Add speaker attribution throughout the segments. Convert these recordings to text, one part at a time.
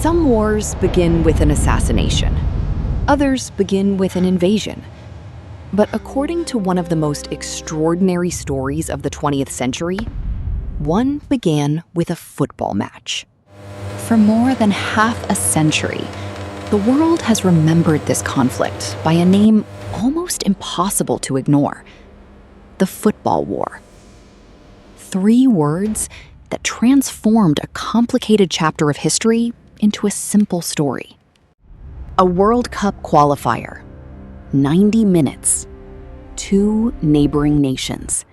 Speaker 1: Some wars begin with an assassination. Others begin with an invasion. But according to one of the most extraordinary stories of the 20th century, one began with a football match. For more than half a century, the world has remembered this conflict by a name almost impossible to ignore: the Football War. 3 words that transformed a complicated chapter of history into a simple story. A World Cup qualifier, 90 minutes, 2 neighboring nations,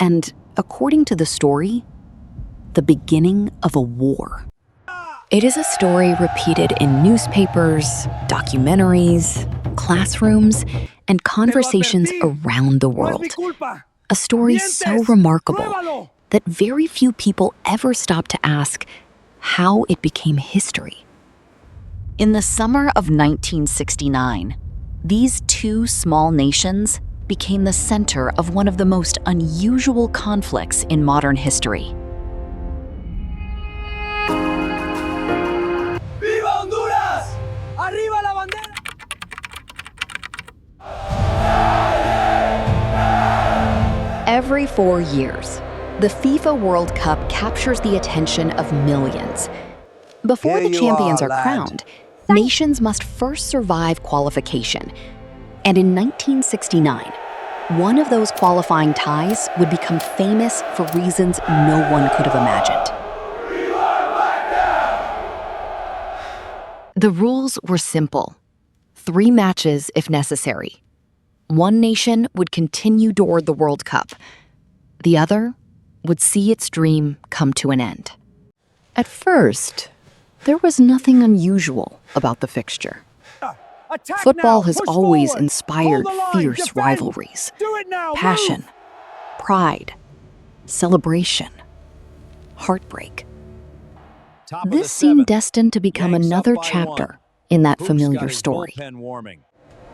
Speaker 1: and, according to the story, the beginning of a war. It is a story repeated in newspapers, documentaries, classrooms, and conversations around the world. A story so remarkable that very few people ever stop to ask how it became history. In the summer of 1969, these 2 small nations became the center of one of the most unusual conflicts in modern history.
Speaker 2: ¡Viva Honduras! ¡Arriba la bandera!
Speaker 1: Every 4 years, the FIFA World Cup captures the attention of millions. Before the champions are crowned, nations must first survive qualification. And in 1969, one of those qualifying ties would become famous for reasons no one could have imagined. The rules were simple: 3 matches if necessary. One nation would continue toward the World Cup. The other would see its dream come to an end. At first, there was nothing unusual about the fixture. Football has always inspired fierce rivalries, passion, pride, celebration, heartbreak. This seemed destined to become another chapter in that familiar story.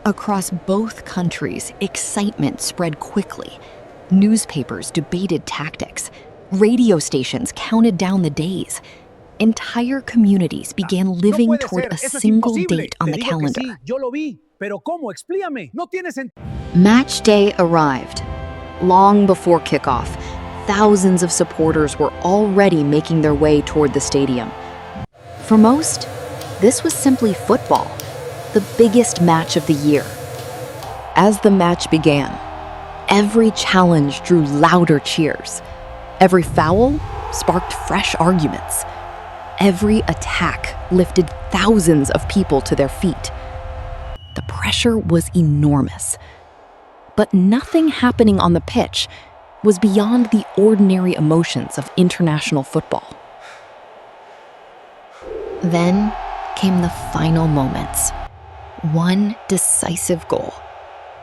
Speaker 1: Across both countries, excitement spread quickly. Newspapers debated tactics. Radio stations counted down the days. Entire communities began living toward a single date on the calendar. Match day arrived. Long before kickoff, thousands of supporters were already making their way toward the stadium. For most, this was simply football, the biggest match of the year. As the match began, every challenge drew louder cheers. Every foul sparked fresh arguments. Every attack lifted thousands of people to their feet. The pressure was enormous. But nothing happening on the pitch was beyond the ordinary emotions of international football. Then came the final moments. One decisive goal.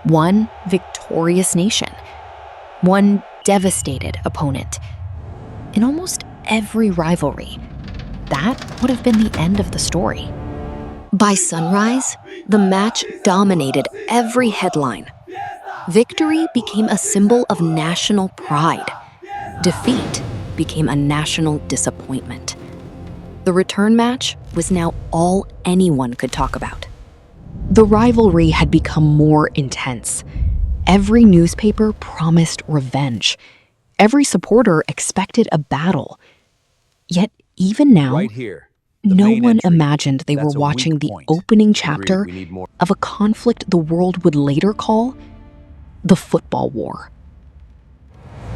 Speaker 1: One victorious nation. One devastated opponent. In almost every rivalry, that would have been the end of the story. By sunrise, the match dominated every headline. Victory became a symbol of national pride. Defeat became a national disappointment. The return match was now all anyone could talk about. The rivalry had become more intense. Every newspaper promised revenge. Every supporter expected a battle. Yet even now,
Speaker 3: Right here,
Speaker 1: no one imagined they were watching the opening chapter of a conflict the world would later call the Football War.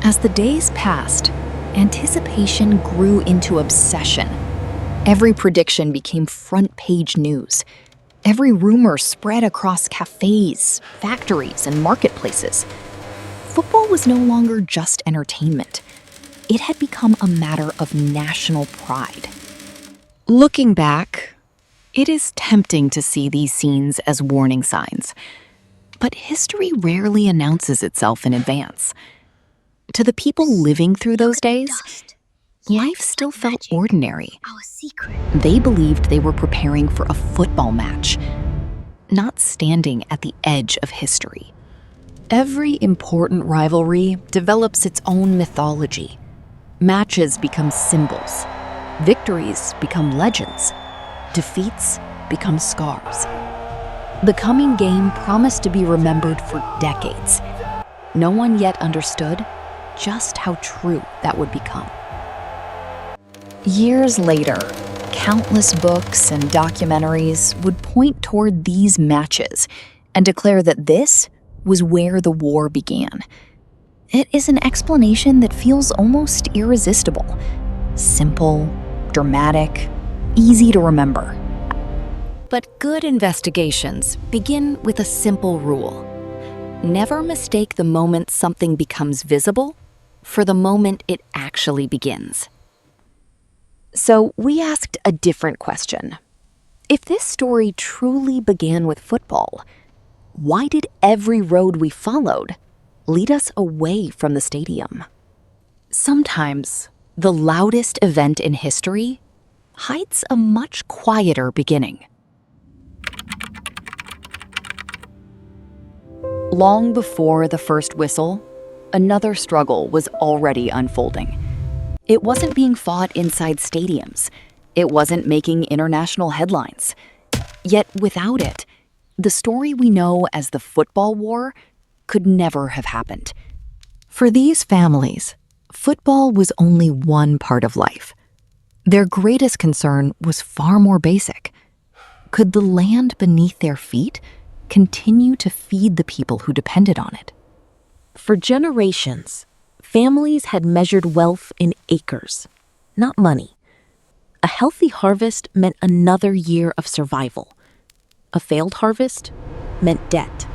Speaker 1: As the days passed, anticipation grew into obsession. Every prediction became front-page news. Every rumor spread across cafes, factories, and marketplaces. Football was no longer just entertainment. It had become a matter of national pride. Looking back, it is tempting to see these scenes as warning signs. But history rarely announces itself in advance. To the people living through those days, life still felt ordinary. They believed they were preparing for a football match, not standing at the edge of history. Every important rivalry develops its own mythology. Matches become symbols. Victories become legends. defeats become scars. The coming game promised to be remembered for decades. No one yet understood just how true that would become. Years later, countless books and documentaries would point toward these matches and declare that this was where the war began. It is an explanation that feels almost irresistible. Simple, dramatic, easy to remember. But good investigations begin with a simple rule. Never mistake the moment something becomes visible for the moment it actually begins. So we asked a different question. If this story truly began with football, why did every road we followed lead us away from the stadium? Sometimes the loudest event in history hides a much quieter beginning. Long before the first whistle, another struggle was already unfolding. It wasn't being fought inside stadiums. It wasn't making international headlines. Yet without it, the story we know as the football war could never have happened. For these families, football was only one part of life. Their greatest concern was far more basic. Could the land beneath their feet continue to feed the people who depended on it?
Speaker 3: For generations, families had measured wealth in acres, not money. A healthy harvest meant another year of survival. A failed harvest meant debt,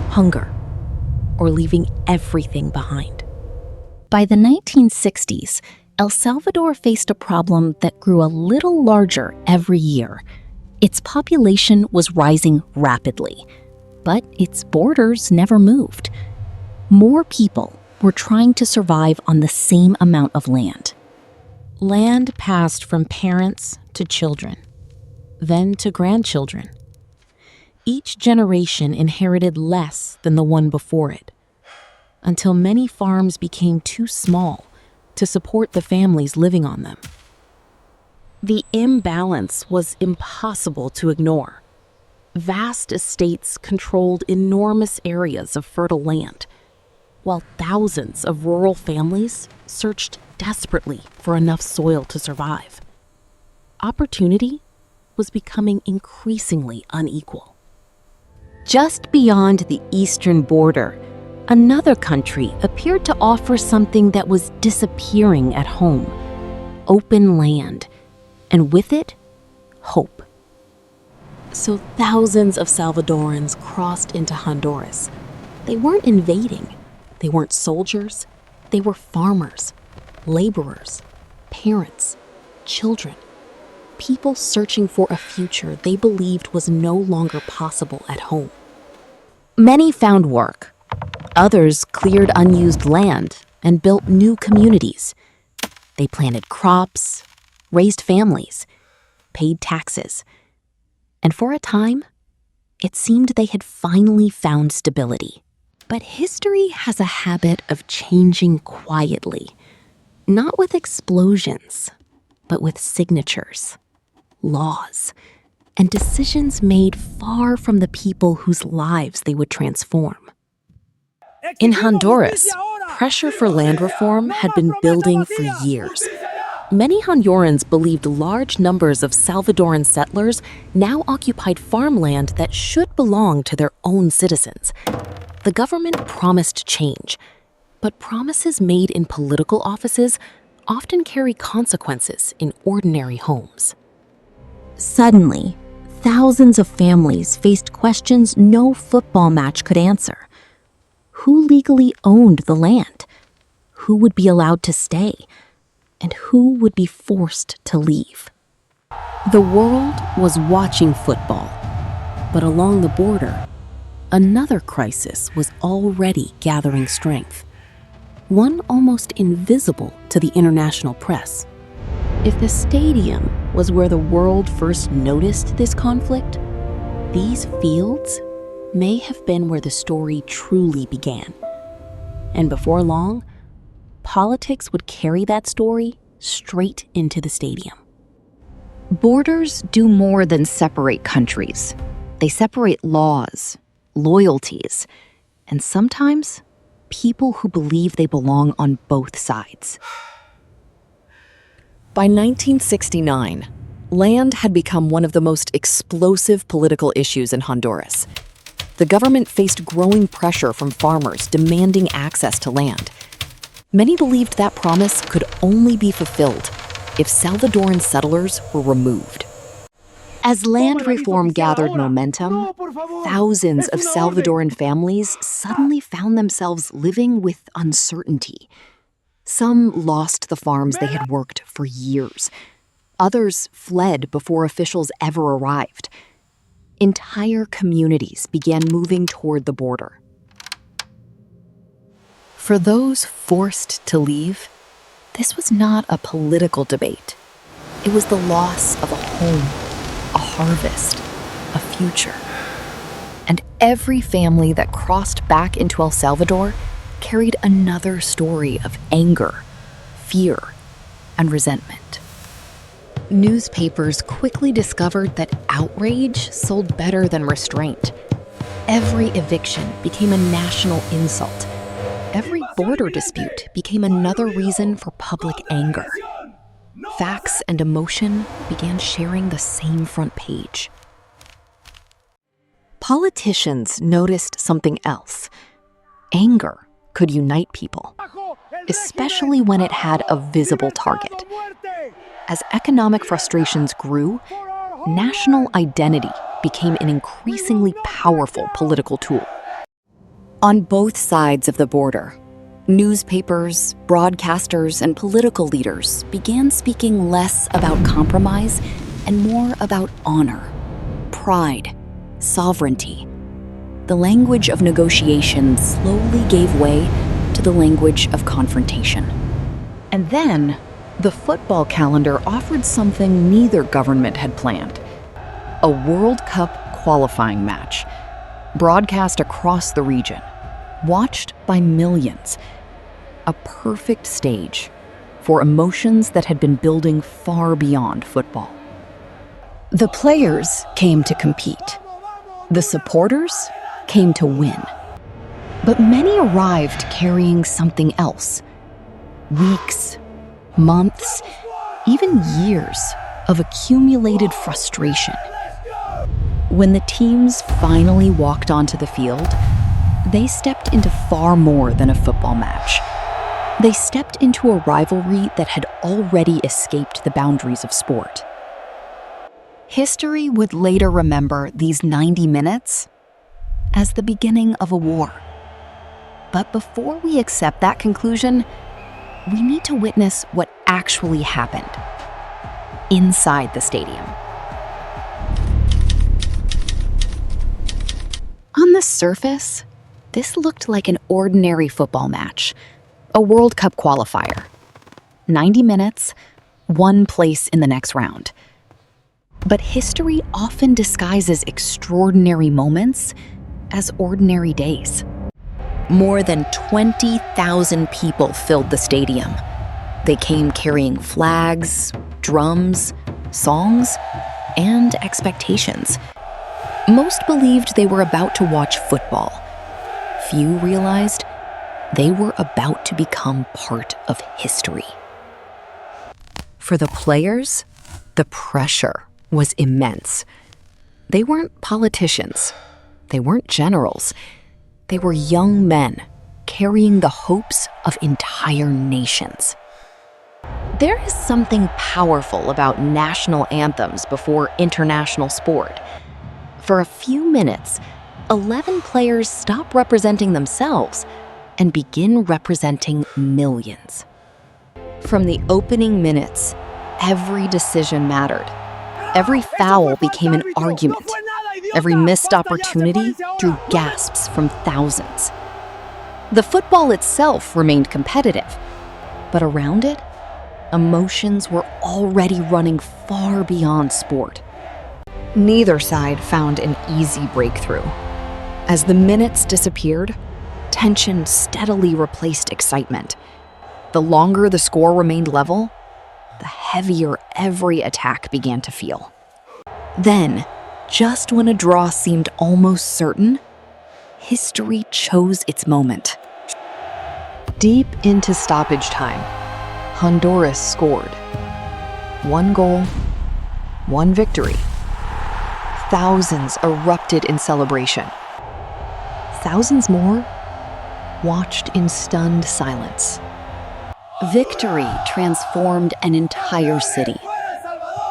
Speaker 3: hunger, or leaving everything behind. By the 1960s, El Salvador faced a problem that grew a little larger every year. Its population was rising rapidly, but its borders never moved. More people were trying to survive on the same amount of land. Land passed from parents to children, then to grandchildren. Each generation inherited less than the one before it, until many farms became too small to support the families living on them. The imbalance was impossible to ignore. Vast estates controlled enormous areas of fertile land, while thousands of rural families searched desperately for enough soil to survive. Opportunity was becoming increasingly unequal. Just beyond the eastern border, another country appeared to offer something that was disappearing at home: open land, and with it, hope. So thousands of Salvadorans crossed into Honduras. They weren't invading. They weren't soldiers. They were farmers, laborers, parents, children, people searching for a future they believed was no longer possible at home. Many found work. Others cleared unused land and built new communities. They planted crops, raised families, paid taxes. And for a time, it seemed they had finally found stability. But history has a habit of changing quietly, not with explosions, but with signatures, laws, and decisions made far from the people whose lives they would transform. In Honduras, pressure for land reform had been building for years. Many Hondurans believed large numbers of Salvadoran settlers now occupied farmland that should belong to their own citizens. The government promised change, but promises made in political offices often carry consequences in ordinary homes. Suddenly, thousands of families faced questions no football match could answer. Who legally owned the land? Who would be allowed to stay? And who would be forced to leave? The world was watching football, but along the border, another crisis was already gathering strength, one almost invisible to the international press. If the stadium was where the world first noticed this conflict, these fields may have been where the story truly began. And before long, politics would carry that story straight into the stadium.
Speaker 1: Borders do more than separate countries. They separate laws, loyalties, and sometimes people who believe they belong on both sides. By 1969, land had become one of the most explosive political issues in Honduras. The government faced growing pressure from farmers demanding access to land. Many believed that promise could only be fulfilled if Salvadoran settlers were removed. As land reform gathered momentum, thousands of Salvadoran families suddenly found themselves living with uncertainty. Some lost the farms they had worked for years. Others fled before officials ever arrived. Entire communities began moving toward the border. For those forced to leave, this was not a political debate. It was the loss of a home, a harvest, a future. And every family that crossed back into El Salvador carried another story of anger, fear, and resentment. Newspapers quickly discovered that outrage sold better than restraint. Every eviction became a national insult. Every border dispute became another reason for public anger. Facts and emotion began sharing the same front page. Politicians noticed something else. Anger could unite people, especially when it had a visible target. As economic frustrations grew, national identity became an increasingly powerful political tool. On both sides of the border, newspapers, broadcasters, and political leaders began speaking less about compromise and more about honor, pride, sovereignty. The language of negotiation slowly gave way to the language of confrontation. And then, the football calendar offered something neither government had planned: a World Cup qualifying match, broadcast across the region, watched by millions. A perfect stage for emotions that had been building far beyond football. The players came to compete. The supporters came to win. But many arrived carrying something else. Weeks, months, even years of accumulated frustration. When the teams finally walked onto the field, they stepped into far more than a football match. They stepped into a rivalry that had already escaped the boundaries of sport. History would later remember these 90 minutes as the beginning of a war. But before we accept that conclusion, we need to witness what actually happened inside the stadium. On the surface, this looked like an ordinary football match, a World Cup qualifier. 90 minutes, one place in the next round. But history often disguises extraordinary moments as ordinary days. More than 20,000 people filled the stadium. They came carrying flags, drums, songs, and expectations. Most believed they were about to watch football. Few realized they were about to become part of history. For the players, the pressure was immense. They weren't politicians. They weren't generals. They were young men carrying the hopes of entire nations. There is something powerful about national anthems before international sport. For a few minutes, 11 players stop representing themselves and begin representing millions. From the opening minutes, every decision mattered. Every foul became an argument. Every missed opportunity drew gasps from thousands. The football itself remained competitive, but around it, emotions were already running far beyond sport. Neither side found an easy breakthrough. As the minutes disappeared, tension steadily replaced excitement. The longer the score remained level, the heavier every attack began to feel. Then, just when a draw seemed almost certain, history chose its moment. Deep into stoppage time, Honduras scored. 1 goal, 1 victory. Thousands erupted in celebration. Thousands more watched in stunned silence. Victory transformed an entire city.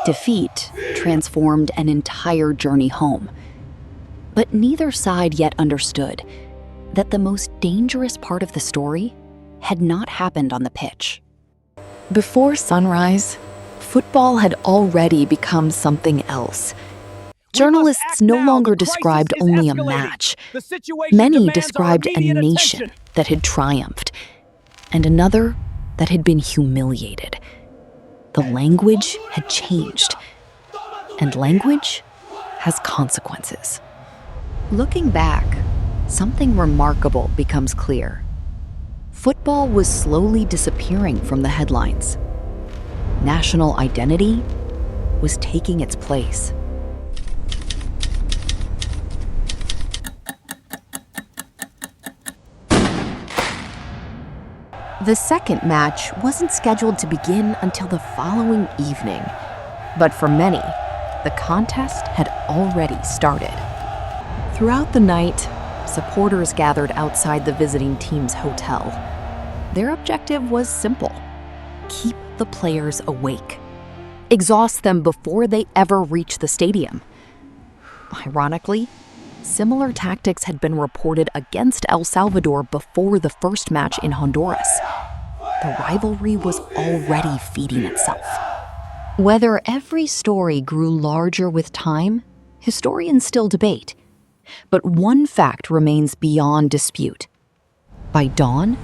Speaker 1: Defeat transformed an entire journey home. But neither side yet understood that the most dangerous part of the story had not happened on the pitch. Before sunrise, football had already become something else. Journalists no longer described only a match. Many described a nation that had triumphed, and another that had been humiliated. The language had changed, and language has consequences. Looking back, something remarkable becomes clear. Football was slowly disappearing from the headlines. National identity was taking its place. The second match wasn't scheduled to begin until the following evening. But for many, the contest had already started. Throughout the night, supporters gathered outside the visiting team's hotel. Their objective was simple: keep the players awake. Exhaust them before they ever reach the stadium. Ironically, similar tactics had been reported against El Salvador before the first match in Honduras. The rivalry was already feeding itself. Whether every story grew larger with time, historians still debate. But one fact remains beyond dispute. By dawn,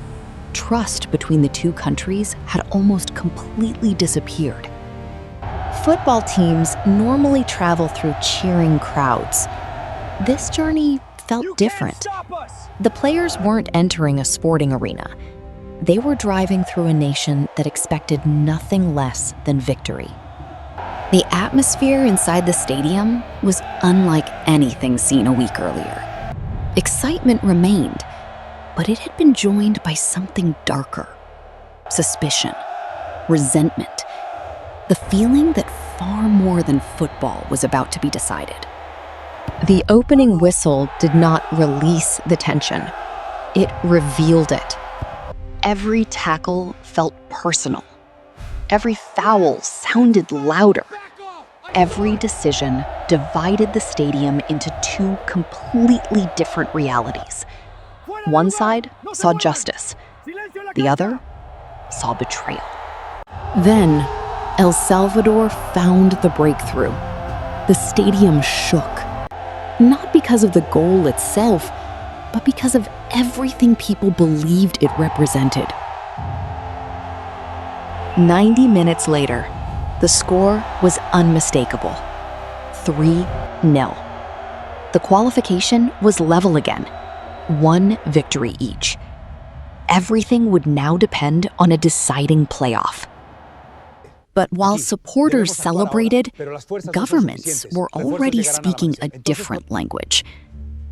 Speaker 1: trust between the two countries had almost completely disappeared. Football teams normally travel through cheering crowds. This journey felt different. The players weren't entering a sporting arena. They were driving through a nation that expected nothing less than victory. The atmosphere inside the stadium was unlike anything seen a week earlier. Excitement remained, but it had been joined by something darker: suspicion, resentment, the feeling that far more than football was about to be decided. The opening whistle did not release the tension. It revealed it. Every tackle felt personal. Every foul sounded louder. Every decision divided the stadium into two completely different realities. One side saw justice. The other saw betrayal. Then, El Salvador found the breakthrough. The stadium shook. Not because of the goal itself, but because of everything people believed it represented. 90 minutes later, the score was unmistakable: 3-0. The qualification was level again, 1 victory each. Everything would now depend on a deciding playoff. But while supporters celebrated, governments were already speaking a different language.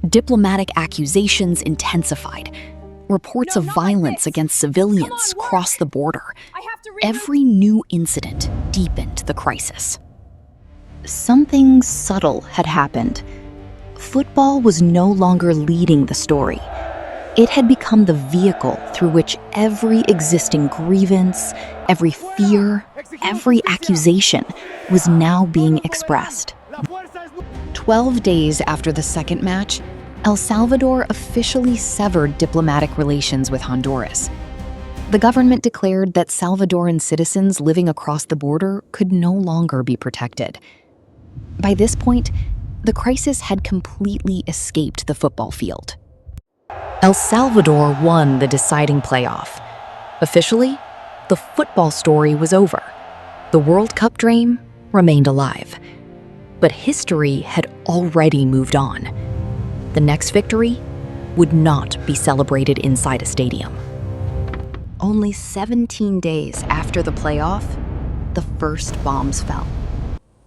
Speaker 1: Diplomatic accusations intensified. Reports of violence against civilians crossed the border. Every new incident deepened the crisis. Something subtle had happened. Football was no longer leading the story. It had become the vehicle through which every existing grievance, every fear, every accusation was now being expressed. 12 days after the second match, El Salvador officially severed diplomatic relations with Honduras. The government declared that Salvadoran citizens living across the border could no longer be protected. By this point, the crisis had completely escaped the football field. El Salvador won the deciding playoff. Officially, the football story was over. The World Cup dream remained alive. But history had already moved on. The next victory would not be celebrated inside a stadium. Only 17 days after the playoff, the first bombs fell.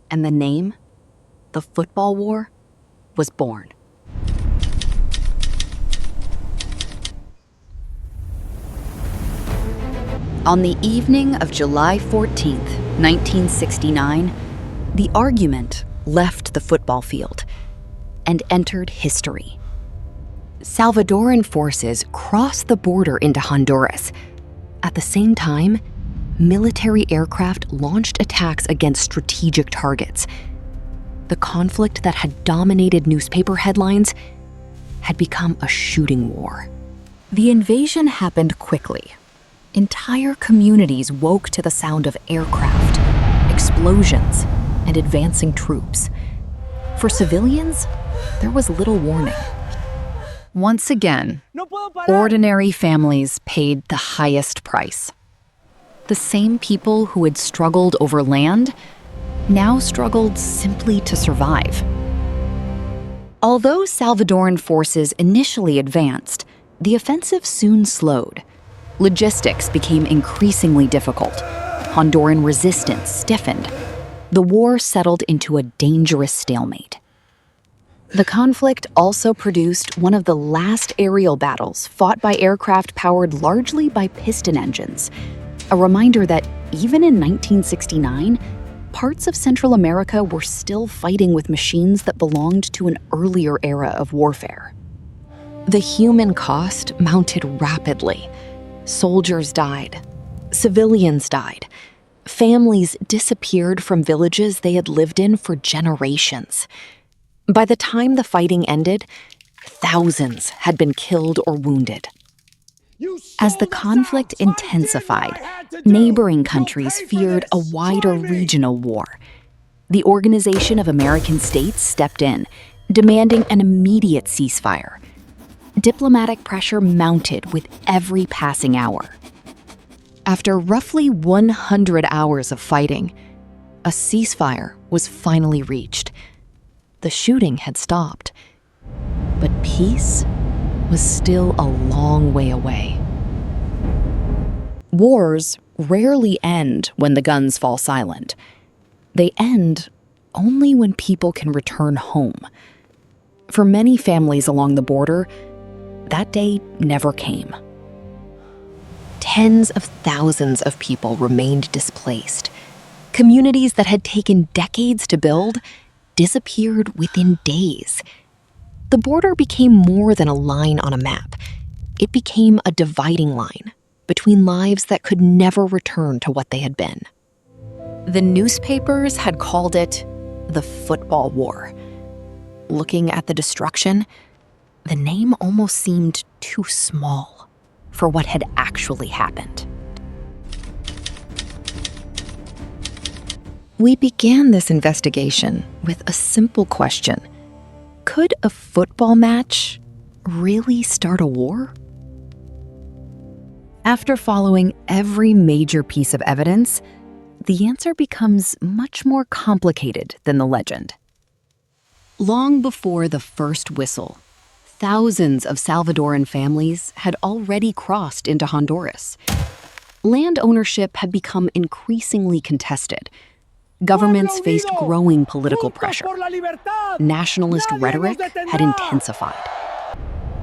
Speaker 1: And the name, the Football War, was born. On the evening of July 14th, 1969, the argument left the football field and entered history. Salvadoran forces crossed the border into Honduras. At the same time, military aircraft launched attacks against strategic targets. The conflict that had dominated newspaper headlines had become a shooting war. The invasion happened quickly. Entire communities woke to the sound of aircraft, explosions, and advancing troops. For civilians, there was little warning. Once again, ordinary families paid the highest price. The same people who had struggled over land now struggled simply to survive. Although Salvadoran forces initially advanced, the offensive soon slowed. Logistics became increasingly difficult. Honduran resistance stiffened. The war settled into a dangerous stalemate. The conflict also produced one of the last aerial battles fought by aircraft powered largely by piston engines, a reminder that even in 1969, parts of Central America were still fighting with machines that belonged to an earlier era of warfare. The human cost mounted rapidly. Soldiers died. Civilians died. Families disappeared from villages they had lived in for generations. By the time the fighting ended, thousands had been killed or wounded. As the conflict intensified, neighboring countries feared a wider regional war. The Organization of American States stepped in, demanding an immediate ceasefire. Diplomatic pressure mounted with every passing hour. After roughly 100 hours of fighting, a ceasefire was finally reached. The shooting had stopped, but peace was still a long way away. Wars rarely end when the guns fall silent. They end only when people can return home. For many families along the border, that day never came. Tens of thousands of people remained displaced. Communities that had taken decades to build disappeared within days. The border became more than a line on a map. It became a dividing line between lives that could never return to what they had been. The newspapers had called it the Football War. Looking at the destruction, the name almost seemed too small for what had actually happened. We began this investigation with a simple question. Could a football match really start a war? After following every major piece of evidence, the answer becomes much more complicated than the legend. Long before the first whistle, thousands of Salvadoran families had already crossed into Honduras. Land ownership had become increasingly contested. Governments faced growing political pressure. Nationalist rhetoric had intensified.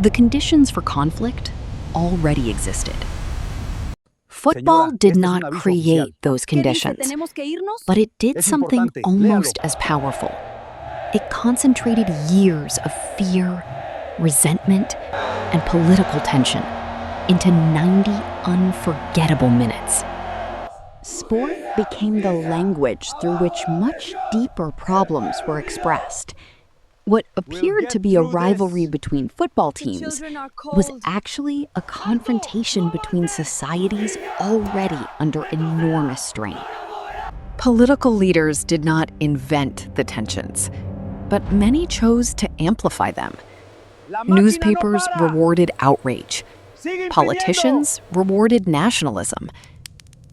Speaker 1: The conditions for conflict already existed. Football did not create those conditions, but it did something almost as powerful. It concentrated years of fear, resentment, and political tension into 90 unforgettable minutes. Sport became the language through which much deeper problems were expressed. What appeared to be a rivalry between football teams was actually a confrontation between societies already under enormous strain. Political leaders did not invent the tensions, but many chose to amplify them. Newspapers rewarded outrage. Politicians rewarded nationalism.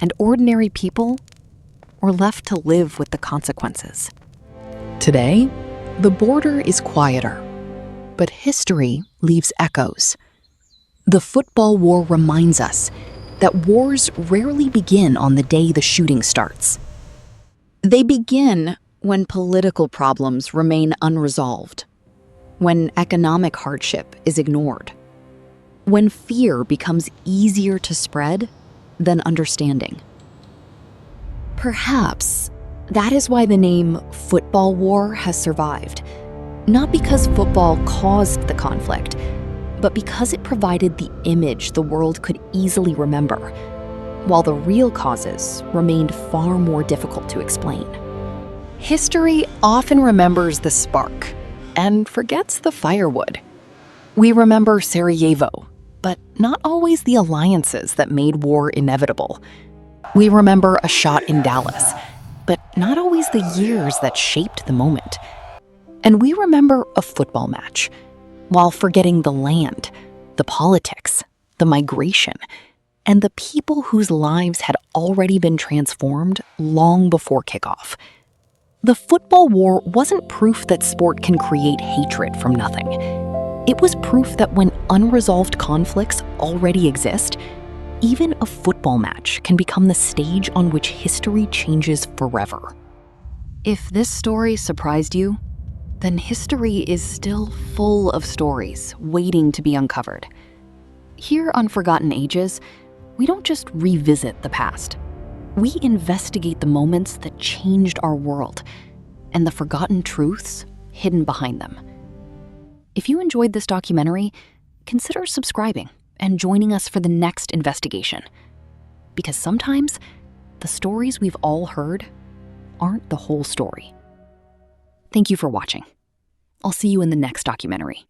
Speaker 1: And ordinary people were left to live with the consequences. Today, the border is quieter, but history leaves echoes. The football war reminds us that wars rarely begin on the day the shooting starts. They begin when political problems remain unresolved, when economic hardship is ignored, when fear becomes easier to spread than understanding. Perhaps that is why the name football war has survived, not because football caused the conflict, but because it provided the image the world could easily remember, while the real causes remained far more difficult to explain. History often remembers the spark and forgets the firewood. We remember Sarajevo, but not always the alliances that made war inevitable. We remember a shot in Dallas, but not always the years that shaped the moment. And we remember a football match, while forgetting the land, the politics, the migration, and the people whose lives had already been transformed long before kickoff. The football war wasn't proof that sport can create hatred from nothing. It was proof that when unresolved conflicts already exist, even a football match can become the stage on which history changes forever. If this story surprised you, then history is still full of stories waiting to be uncovered. Here on Forgotten Ages, we don't just revisit the past. We investigate the moments that changed our world and the forgotten truths hidden behind them. If you enjoyed this documentary, consider subscribing and joining us for the next investigation. Because sometimes the stories we've all heard aren't the whole story. Thank you for watching. I'll see you in the next documentary.